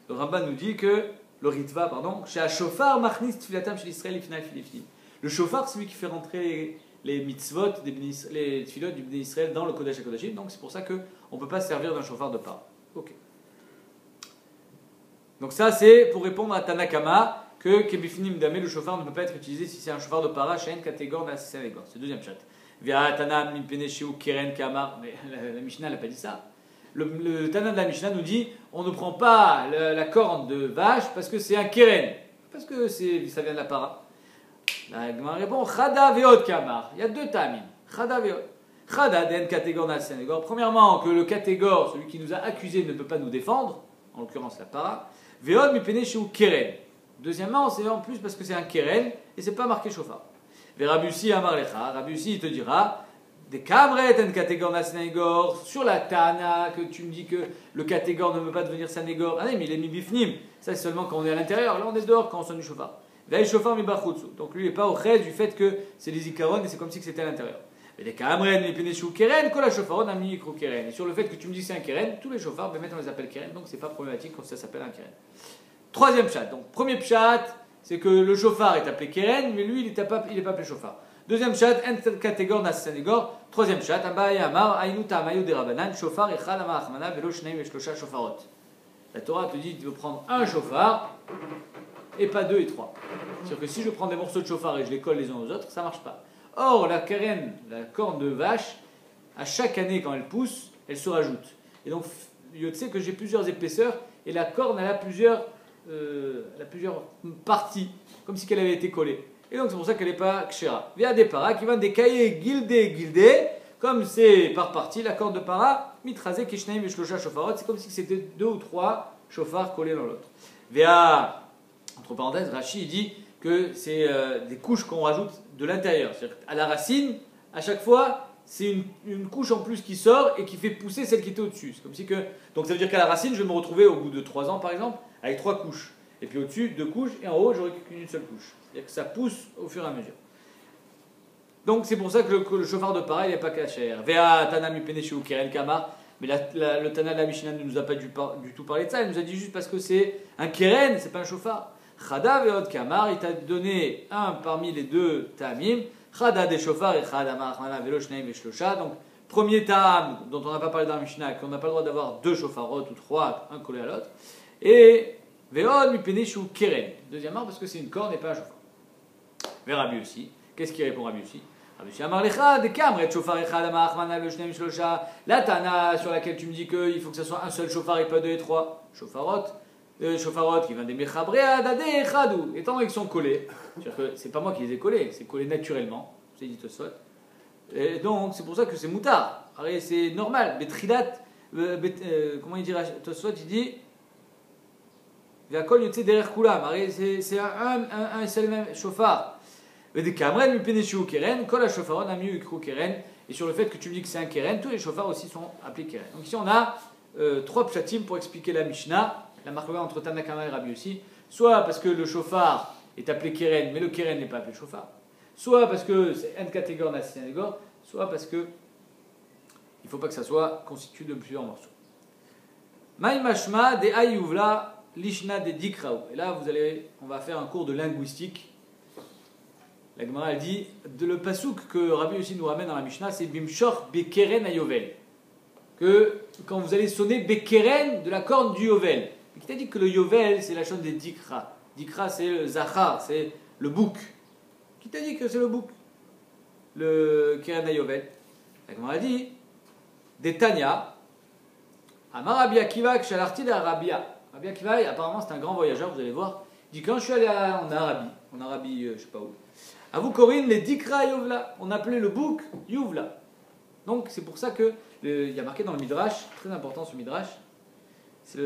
Le Rambam nous dit que, le Ritva, pardon, chez Shofar Machnis Tfilatam chez l'Israël Ifna Filifni. Le Shofar, c'est celui qui fait rentrer les mitzvot, les tfilot du Bnei Israël dans le Kodesh HaKodashim, donc c'est pour ça qu'on ne peut pas se servir d'un Shofar de part. Ok. Donc ça, c'est pour répondre à Tanakama que Kebifinim Dame, le Shofar ne peut pas être utilisé si c'est un Shofar de para, Shein Kategor Nasenegor. C'est le deuxième chat. Via Tanam Mimpeneshiu Keren Kamar, mais la Mishnah n'a pas dit ça. Le Tana de la Mishnah nous dit on ne prend pas la corne de vache parce que c'est un keren, parce que ça vient de la para. La Gemara répond Chada veod kamar. Il y a deux tamim. Chada veod. Chada den kategor na Sénégor. Premièrement, que le catégor, celui qui nous a accusés, ne peut pas nous défendre, en l'occurrence la para. Veod mipene shu keren. Deuxièmement, c'est en plus parce que c'est un keren et c'est pas marqué shofar. Ve Rabusi amar lecha. Rabusi il te dira. Des kamret en catégor na Sénégor, sur la Tana, que tu me dis que le catégor ne veut pas devenir Sénégor. Ah non, mais il est mi bifnim. Ça, c'est seulement quand on est à l'intérieur. Là, on est dehors quand on sonne du shofar. Veille shofar mi bachutsu. Donc lui, il n'est pas au chais du fait que c'est les ikaron et c'est comme si c'était à l'intérieur. Et les kamret mi peneshu keren, kola shofaron ami yikru keren. Et sur le fait que tu me dis que c'est un keren, tous les shofars, on les appelle keren, donc c'est pas problématique quand ça s'appelle un keren. Troisième pshat. Donc, premier pshat, c'est que le shofar est appelé keren, mais lui, il n'est pas appelé shofar. Deuxième chat, en catégor nas Sénégor. Troisième chat, Abaye Amar, Aïnou Tamayu de Rabanan, Shofar Echad Amar Achmana, Velo Shneim et Shlosha Shofarot. La Torah te dit tu veux prendre un shofar et pas deux et trois. C'est-à-dire que si je prends des morceaux de shofar et je les colle les uns aux autres, ça ne marche pas. Or, la keren, la corne de vache, à chaque année quand elle pousse, elle se rajoute. Et donc, tu sais que j'ai plusieurs épaisseurs et la corne elle a plusieurs parties, comme si elle avait été collée. Et donc c'est pour ça qu'elle n'est pas kshera. Via des paras qui vendent des cahiers gildés, comme c'est par partie, la corde de para, mitrasé kishnaim et shlosha shofarot, c'est comme si c'était deux ou trois shofars collés l'un l'autre. Via, entre parenthèses, Rashi il dit que c'est des couches qu'on rajoute de l'intérieur. C'est-à-dire à la racine, à chaque fois, c'est une couche en plus qui sort et qui fait pousser celle qui était au-dessus. C'est comme si que, donc ça veut dire qu'à la racine, je vais me retrouver au bout de 3 ans par exemple, avec 3 couches. Et puis au-dessus, 2 couches, et en haut, j'aurai qu'une seule couche. C'est-à-dire que ça pousse au fur et à mesure. Donc c'est pour ça que le chauffard de para, il n'est pas caché. Vea Tana Mipeneshu Keren Kama. Mais le Tana de la Mishnah ne nous a pas du tout parlé de ça. Il nous a dit juste parce que c'est un Keren, c'est pas un chauffard. Chada Veod Kamar, il t'a donné un parmi les deux Tamim. Chada des chauffards et Chada Ma'achmana Velo Shneim et Shlosha. Donc premier Tam, dont on n'a pas parlé dans la Mishnah, qu'on n'a pas le droit d'avoir 2 chauffarot ou 3, un collé à l'autre. Et Veod Mipeneshu Keren. Deuxièmement, parce que c'est une corne et pas un chauffard. Mais Rabbi aussi. Qu'est-ce qu'il répond Rabbi aussi? Rabbi aussi Amar Lecha, des Kamret, Shofar Echad, Amar Achmana, le Shneim Shlosha. La Tana sur laquelle tu me dis qu'il faut que ce soit un seul chauffard et pas 2 et 3 chauffarot. Chauffarot qui vient des Mechabrea, Dade Echadou. Étant donné qu'ils sont collés, c'est-à-dire que c'est pas moi qui les ai collés, c'est collé naturellement. C'est dit Tosfot. Et donc c'est pour ça que c'est moutard. C'est normal. Betridat, comment il dit Tosfot? Il dit. C'est un seul même chauffard. Et sur le fait que tu me dis que c'est un keren, tous les chauffards aussi sont appelés keren. Donc ici on a 3 pshatim pour expliquer la Mishnah, la marque entre Tanakama et Rabbi aussi. Soit parce que le chauffard est appelé keren, mais le keren n'est pas appelé chauffard. Soit parce que c'est un catégor nasinagor, soit parce que il ne faut pas que ça soit constitué de plusieurs morceaux. Maïmashma de ayuvla. Lishna de Dikraou. Et là, on va faire un cours de linguistique. La Gemara elle dit, le pasouk que Rabbi aussi nous ramène dans la Mishnah, c'est Bimshor Bekeren Ayovel. Que quand vous allez sonner Bekeren de la corne du Yovel. Et qui t'a dit que le Yovel, c'est la chose des Dikra. Dikra, c'est le Zachar, c'est le bouc. Qui t'a dit que c'est le bouc? Le Keren Ayovel. La Gemara dit, des Tanya, Amar Rabbi Akiva, Kshalarti de Arabia. Rabbi Akiva, apparemment c'est un grand voyageur, vous allez voir. Il dit quand je suis allé en Arabie, je sais pas où. À vous Corinne, les Dikra Yuvla, on appelait le bouc Yuvla. Donc c'est pour ça que il y a marqué dans le Midrash, très important ce Midrash. C'est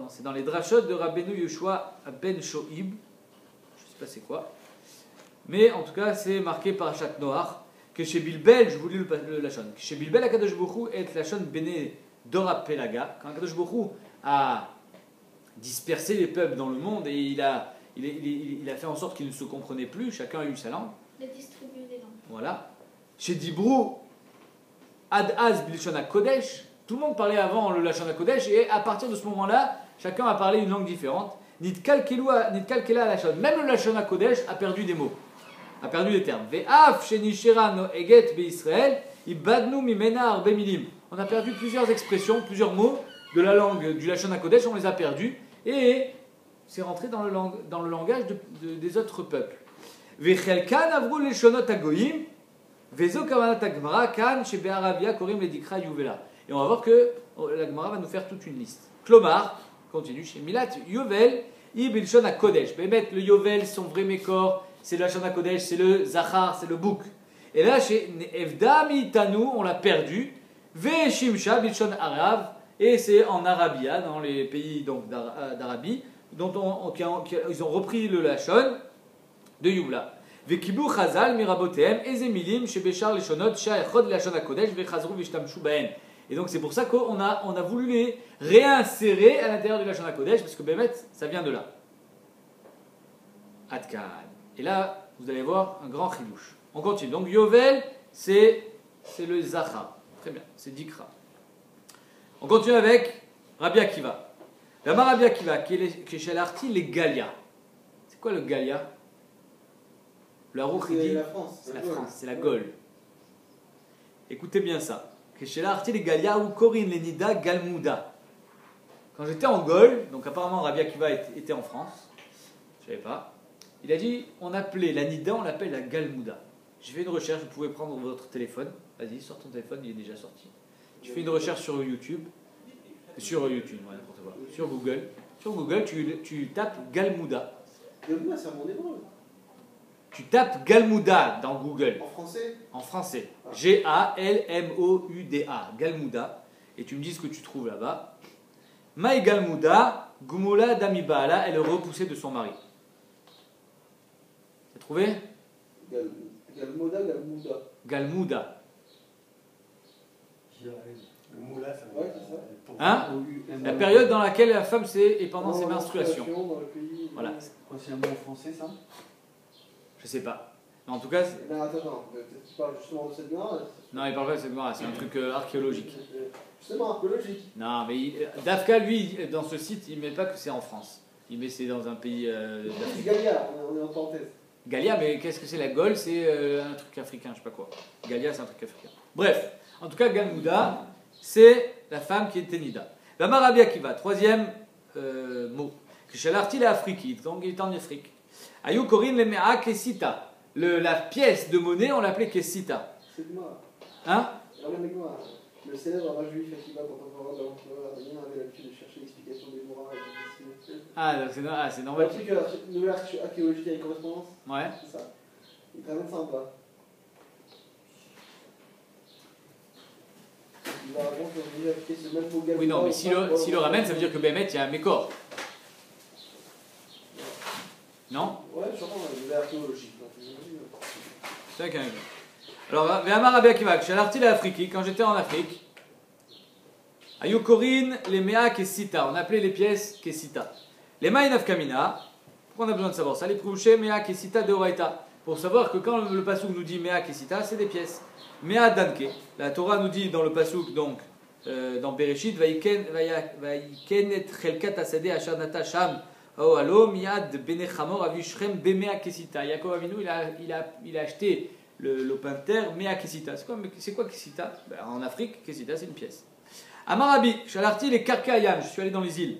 c'est dans les drashot de Rabbeinu Yoshua ben Shoib. Je sais pas c'est quoi. Mais en tout cas c'est marqué par Parashat Noach que chez Bilbel, je vous lis le lachon. Chez Bilbel, Akadosh Baruch Hu est lachon bene Dora Pelaga, quand Akadosh Baruch Hu a dispersé les peuples dans le monde et il a fait en sorte qu'ils ne se comprenaient plus, chacun a eu sa langue. Il a distribué des langues. Voilà. Chez Dibrou, Ad Az Bilshon Kodesh, Tout le monde parlait avant le Lashon HaKodesh, et à partir de ce moment-là, chacun a parlé une langue différente. Nit kalkela Lashon. Même le Lashon HaKodesh a perdu des mots, a perdu des termes. Ve'af shenishera no'eget be'Israël, ibadnu mimena arbe milim. On a perdu plusieurs expressions, plusieurs mots de la langue du Lashon HaKodesh, on les a perdus, et c'est rentré dans le langage des autres peuples. Ve'chelkan avru leshonot hagoyim, ve'zo kavanat hagmara kan shebe'arabia korim ledikra yuvela. Et on va voir que la Gemara va nous faire toute une liste. Klomar, continue, chez Milat, Yovel, Ibilshon HaKodesh. Bémet, le Yovel, son vrai mécor, c'est le Lashon HaKodesh, c'est le Zachar, c'est le Bouk. Et là, chez Evda Mitanu, on l'a perdu. Ve Shimsha, Bilshon Arav, et c'est en Arabia, dans les pays d'Arabie, dont ils ont repris le Lashon de Youla. Ve Kibou Chazal, Mirabotehem, Ezemilim, Shebeshar Leshonot, Sha'echod Lashon HaKodesh, Ve Chazru Vishtamshu Baen. Et donc c'est pour ça qu'on a voulu les réinsérer à l'intérieur du Lashon HaKodesh, parce que Bémet, ça vient de là. Adkan. Et là, vous allez voir un grand chidouche. On continue. Donc Yovel, c'est le Zachar. Très bien, c'est Dikra. On continue avec Rabbi Akiva. Là-bas, Rabbi Akiva, qui est chez l'Arti, les Galia. C'est quoi le Galia? Le Harouk, il dit. C'est la France. C'est la France, c'est la Gaule. Écoutez bien ça. Chez l'Arti, les Galia ou Corinne, les Nida, Galmouda. Quand j'étais en Gaule, donc apparemment Rabbi Akiva était en France, je ne savais pas, il a dit on appelait la Nida, on l'appelle la Galmouda. J'ai fait une recherche, vous pouvez prendre votre téléphone, vas-y, sors ton téléphone, il est déjà sorti. Tu fais une recherche sur YouTube, ouais, n'importe quoi, sur Google, tu tapes Galmouda. Galmouda, c'est un mot hébreu. Tu tapes Galmouda dans Google. En français? En français. Galmouda. Galmouda. Et tu me dis ce que tu trouves là-bas. Maï Galmouda, Gumula Damibala, elle est repoussée de son mari. T'as trouvé? Galmouda. Galmouda. Moula, ça Ouais, c'est ça. Hein? La période dans laquelle la femme est pendant ses menstruations. Dans le pays, Voilà. C'est un mot français, ça? Je sais pas. Mais en tout cas. Non, attends, tu parles justement de cette Gemara. Non, il parle pas de cette Gemara, c'est un truc archéologique. Justement, archéologique. Non, mais Dafka, lui, dans ce site, il met pas que c'est en France. Il met c'est dans un pays C'est Galia, on est en parenthèse. Galia, mais qu'est-ce que c'est la Gaule? C'est un truc africain, je sais pas quoi. Galia, c'est un truc africain. Bref, en tout cas, Galmouda, c'est la femme qui est Ténida. La Marabia qui va, troisième mot. Kishalarti la Afriki, donc il est en Afrique. Ayou Korin le Mea Kesita. La pièce de monnaie, on l'appelait Kesita. C'est Gemara. Hein? Le célèbre roi juif Akiva, contemporain de l'empereur arménien, avait l'habitude de chercher l'explication des Moras et des décisions. C'est normal. Tu sais que la nouvelle archéologie a une correspondance? Ouais. C'est ça. Il te ramène ça en bas. Il va raconter qu'on a déjà appliqué ce même mot Galmouda. Oui, non, mais s'il le ramène, ça veut dire que Bémet, il y a un mécor. Non? Ouais, sûrement, une nouvelle archéologie. C'est vrai qu'il y en a. Alors, Ve'amar Rabbi Akiva, Shalarti la Afriki, quand j'étais en Afrique, Ayukorin, les Mea Kesita, on appelait les pièces Kesita. Les Ma'inav Kamina, pourquoi on a besoin de savoir ça? Les Prouché Mea Kesita de Oraita. Pour savoir que quand le Passouk nous dit Mea Kesita, c'est des pièces. Mea Danke, la Torah nous dit dans le Passouk, donc, dans Bereshit, Vaïken et Chelkat Asade Ashanata Sham, Oh allo, Miad Benechamor Avishrem Bemea Kesita. Yaakov Avinu, il a acheté le lopin de terre, Mea Kesita. C'est quoi Kesita? En Afrique, Kesita, c'est une pièce. Amarabi, Shalarti les Karkayam, je suis allé dans les îles.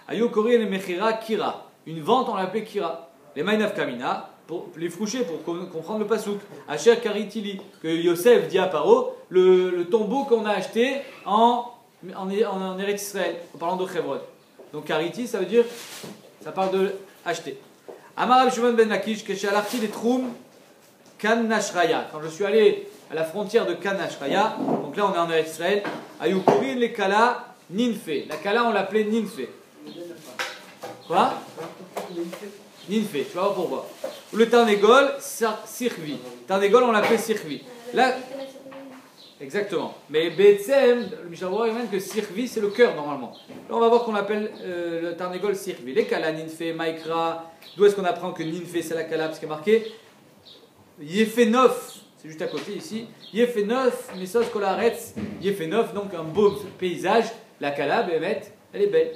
Ayo Kori et Mechira Kira. Une vente, on l'appelait Kira. Les Maïnav Kamina, pour les froucher, pour comprendre le pasouk. Asher Karitili, que Yosef dit à Paro, le tombeau qu'on a acheté en Eretz Israël, en parlant de Chevron. Donc Kariti, ça veut dire, ça parle de acheter. Amarab Shimon ben Lakish, que Shalarti les Troum Kan Nashraya. Quand je suis allé à la frontière de Kan Nashraya, donc là on est en Eretz Israël, Ayukurin les Kala Ninfe. La Kala on l'appelait Ninfe. Quoi? Ninfe, tu vas voir pourquoi. Ou le Tarnégol, Sirvi. Tarnégol on l'appelait Sirvi. Là, exactement. Mais Betsem, le Mishnah il même que Sirvi c'est le cœur normalement. Là on va voir qu'on appelle le Tarnégol Sirvi. Les Kala Ninfe, Maïkra. D'où est-ce qu'on apprend que Ninfe c'est la Kala? Parce qu'il est marqué Yefenov, c'est juste à côté ici. Yefenov, Mesos Kolaretz, Yefenov, donc un beau paysage. La Kala, Bémet, elle est belle.